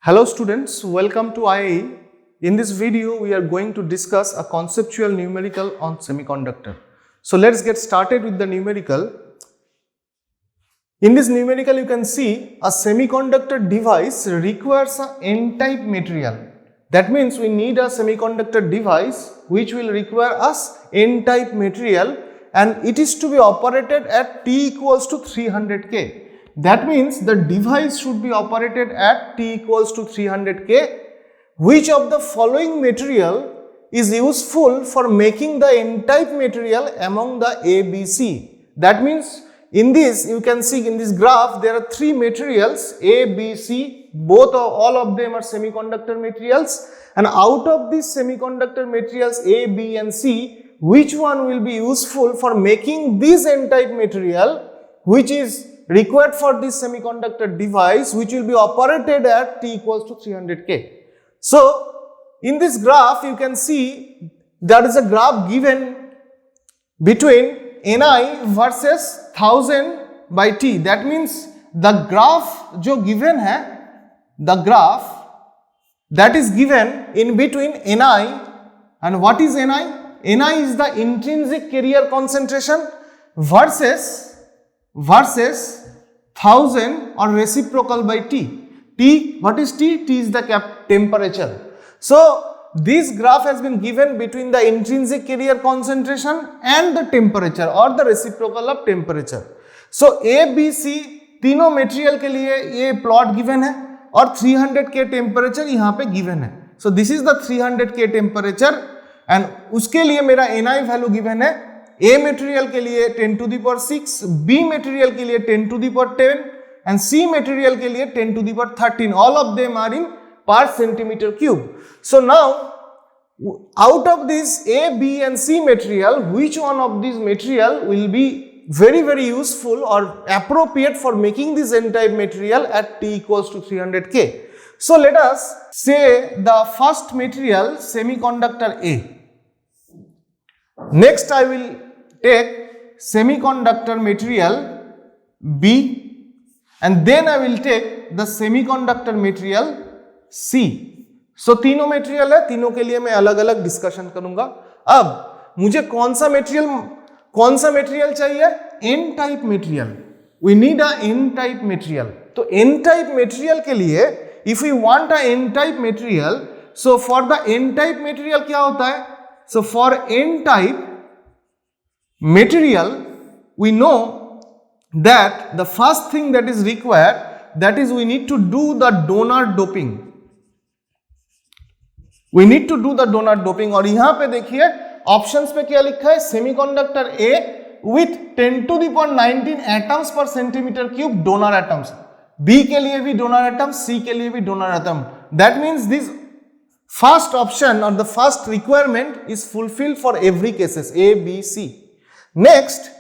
Hello students, welcome to IIE. In this video, we are going to discuss a conceptual numerical on semiconductor. So let's get started with the numerical. In this numerical, you can see a semiconductor device requires an N-type material. That means we need a semiconductor device which will require us N-type material, and it is to be operated at T equals to 300K. That means the device should be operated at T equals to 300K. Which of the following material is useful for making the N-type material among the A, B, C? That means in this, you can see in this graph, there are three materials A, B, C, all of them are semiconductor materials, and out of these semiconductor materials A, B and C, which one will be useful for making this N-type material which is required for this semiconductor device which will be operated at T equals to 300K. So, in this graph you can see there is a graph given between Ni versus 1000 by T. That means the graph जो given है, the graph that is given in between Ni, and what is Ni? Ni is the intrinsic carrier concentration versus 1000 or reciprocal by T. T, what is T? T is the temperature. So, this graph has been given between the intrinsic carrier concentration and the temperature or the reciprocal of temperature. So, A, B, C तीनों material के लिए ये plot given है और 300 के temperature यहाँ पे given है. सो दिस इज द 300 के टेम्परेचर एंड उसके लिए मेरा Ni वैल्यू गिवन है. A मटेरियल के लिए 10 to the power 6, B material के लिए 10 to the power 10 and C material के लिए 10 to the power 13. All of them are in per centimeter cube. So now, out of this A, B and C material, which one of these material will be very useful or appropriate for making this N-type material at T equals to 300K? So let us say the first material semiconductor A. Next I will take semiconductor material B, and then I will take the semiconductor material C. So तीनों material है, तीनों के लिए मैं अलग अलग discussion करूंगा. अब मुझे कौन सा मटेरियल चाहिए? N type material. We need a N type material. तो N टाइप मटेरियल के लिए if we want a N type material, so for the N type material क्या होता है? So for N type material, we know that the first thing that is required, that is we need to do the donor doping. We need to do the donor doping. और यहाँ पे देखिए options पे क्या लिखा है? Semiconductor A with 10 to the power 19 atoms per centimeter cube donor atoms. B के लिए भी donor atom, C के लिए भी donor atom. That means this first option or the first requirement is fulfilled for every cases A, B, C. Next,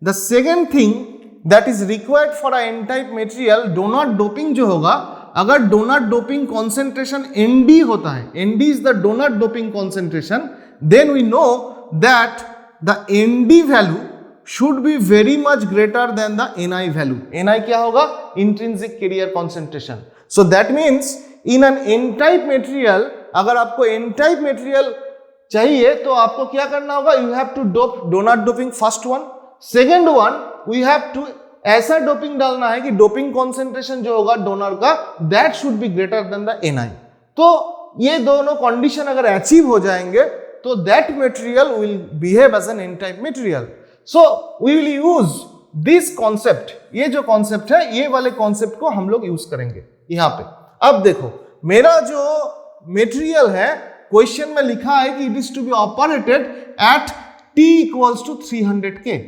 the second thing that is required for a N-type material, donor doping जो होगा, अगर donor doping concentration ND होता है, ND is the donor doping concentration, then we know that the ND value should be very much greater than the Ni value. Ni क्या होगा? Intrinsic carrier concentration. So that means in an N-type material, अगर आपको N-type material चाहिए तो आपको क्या करना होगा? You have to dope, donor doping first one. Second one, we have to ऐसा डोपिंग डालना है कि डोपिंग कॉन्सेंट्रेशन जो होगा डोनर का, that should be greater than the Ni. तो ये दोनों कंडीशन अगर अचीव हो जाएंगे तो that material will behave as an N type material. So we will use this concept. ये जो कॉन्सेप्ट है, ये वाले कॉन्सेप्ट को हम लोग यूज करेंगे यहाँ पे. अब देखो, मेरा जो मटेरियल है, क्वेश्चन में लिखा है कि it is to be operated at T equals to 300K.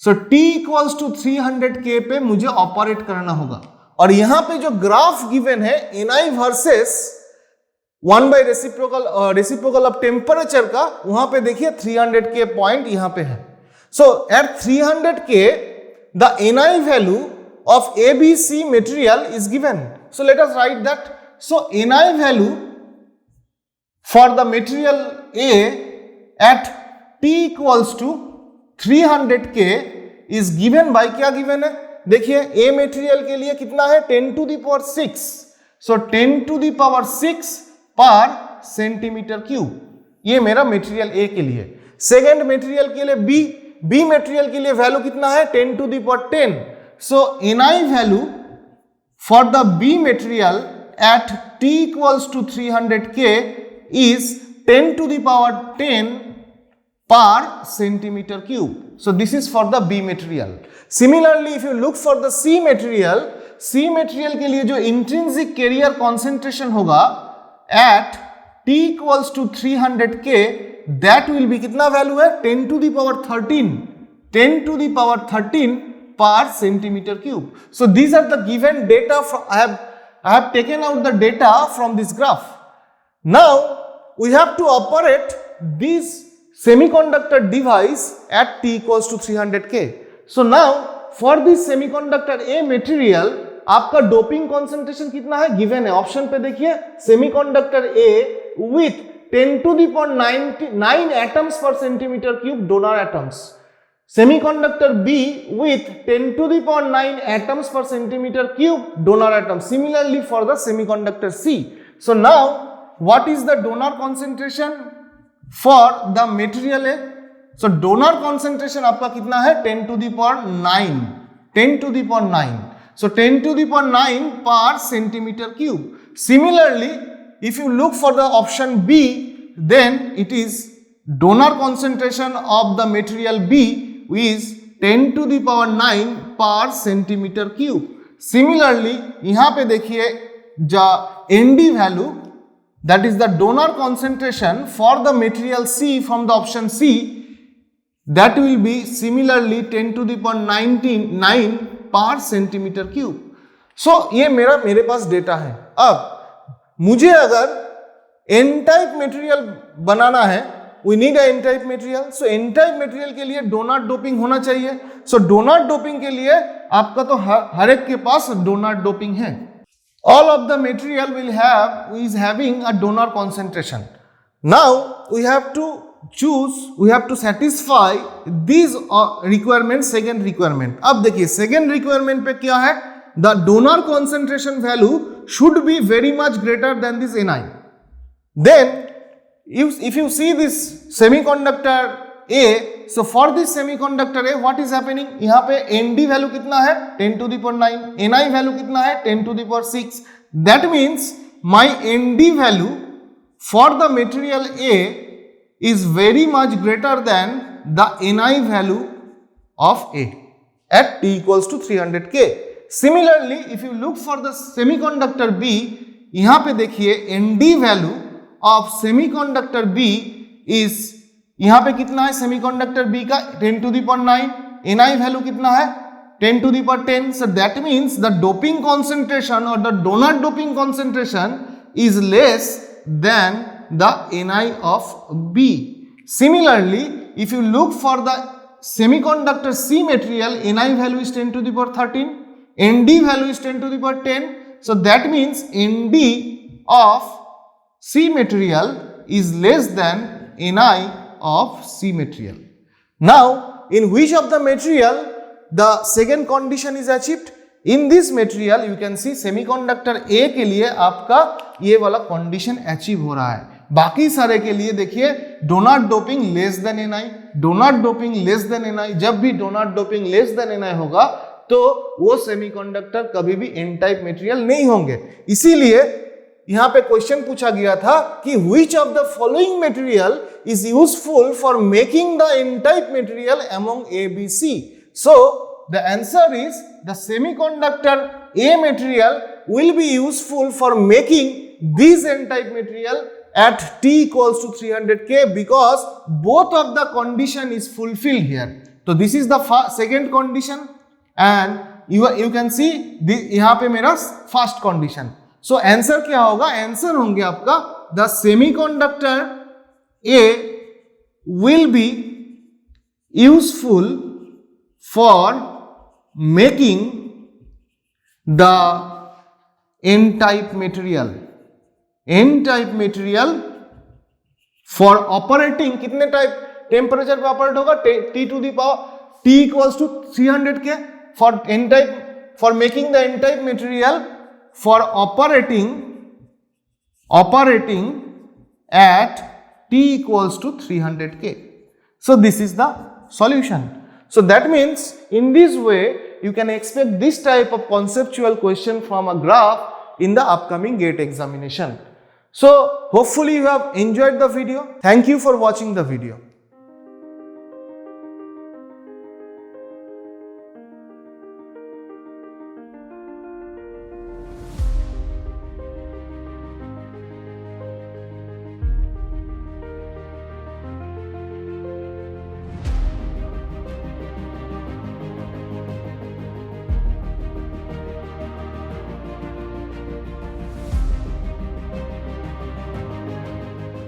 So T equals to 300K पे मुझे ऑपरेट करना होगा. और यहां पे जो ग्राफ गिवन है Ni versus 1 by reciprocal of temperature का, वहां पे देखिए 300K पॉइंट यहां पे है. So at 300K the Ni value of ABC material is given. So let us write that. So Ni value for the material A at T equals to 300K is given by क्या given है? देखिए A material के लिए कितना है? 10 to the power 6. So 10 to the power 6 पर centimetre cube, ये मेरा मटेरियल ए के लिए। सेकेंड मटेरियल के लिए बी मटेरियल के लिए वैल्यू कितना है 10 to the power 10। So NI value for the B material at t equals to 300 K is 10 to the power 10 per centimeter cube. So this is for the B material. Similarly, if you look for the C material के लिए जो intrinsic carrier concentration होगा at t equals to 300 K, that will be कितना value है 10 to the power 13 per centimeter cube. So these are the given data from, I have taken out the data from this graph. Now we have to operate this semiconductor device at t equals to 300 K. So now for this semiconductor A material आपका doping concentration कितना है given है, option पे देखिए semiconductor A with 10 to the power 9 atoms per centimeter cube donor atoms, semiconductor B with 10 to the power 9 atoms per centimeter cube donor atoms. Similarly for the semiconductor C. So now what is the donor concentration for the material A? So donor concentration आपका कितना है 10 to the power 9. So 10 to the power 9 per centimeter cube. Similarly, if you look for the option B, then it is donor concentration of the material B is 10 to the power 9 per centimeter cube. Similarly, यहाँ पे देखिए जो ND value, that is the donor concentration for the material C from the option C, that will be similarly 10 to the power 9 पर centimetre cube. सो ये मेरे पास data है. अब मुझे अगर एन टाइप मटेरियल बनाना है, we need N type material. So N type material के लिए डोनट डोपिंग होना चाहिए. सो डोनट डोपिंग के लिए आपका तो हर एक के पास डोनट डोपिंग है. All of the material will have is having a donor concentration. Now we have to we have to satisfy these requirements. Second requirement, अब देखिए second requirement पे क्या है, the donor concentration value should be very much greater than this Ni. Then if you see this semiconductor A, so for this semiconductor A what is happening, यहाँ पे Nd value कितना है 10 to the power 9, Ni value कितना है 10 to the power 6. That means my Nd value for the material A is very much greater than the Ni value of A at t equals to 300 K. Similarly, if you look for the semiconductor B, यहाँ पे देखिए Nd value of semiconductor B is, यहाँ पे कितना है semiconductor B का 10 to the power 9, Ni value कितना है 10 to the power 10. So that means the doping concentration or the donor doping concentration is less than the Ni of B. Similarly, if you look for the semiconductor C material, Ni value is 10 to the power 13, Nd value is 10 to the power 10. So that means Nd of C material is less than Ni of C material. Now, in which of the material the second condition is achieved? In this material you can see semiconductor A के लिए आपका ये वाला condition achieve हो रहा है. बाकी सारे के लिए देखिए donor doping less than Ni, donor doping less than Ni. जब भी donor doping less than Ni होगा तो वो सेमीकंडक्टर कभी भी एन टाइप मटेरियल नहीं होंगे. इसीलिए यहाँ पे क्वेश्चन पूछा गया था कि which of the following material is useful for making the n type material among A, B, C. So the answer is the semiconductor A material will be useful for making this n type material at t equals to 300 K because both of the condition is fulfilled here. So this is the second condition and you can see यहाँ पे मेरा first condition. So answer क्या होगा, answer होंगे आपका the semiconductor A will be useful for making the n type material. N type material for operating कितने type temperature पे operate होगा t to the power t equals to 300 K for n type, for making the n type material for operating at t equals to 300k. So this is the solution. So that means in this way you can expect this type of conceptual question from a graph in the upcoming GATE examination. So hopefully you have enjoyed the video. Thank you for watching the video.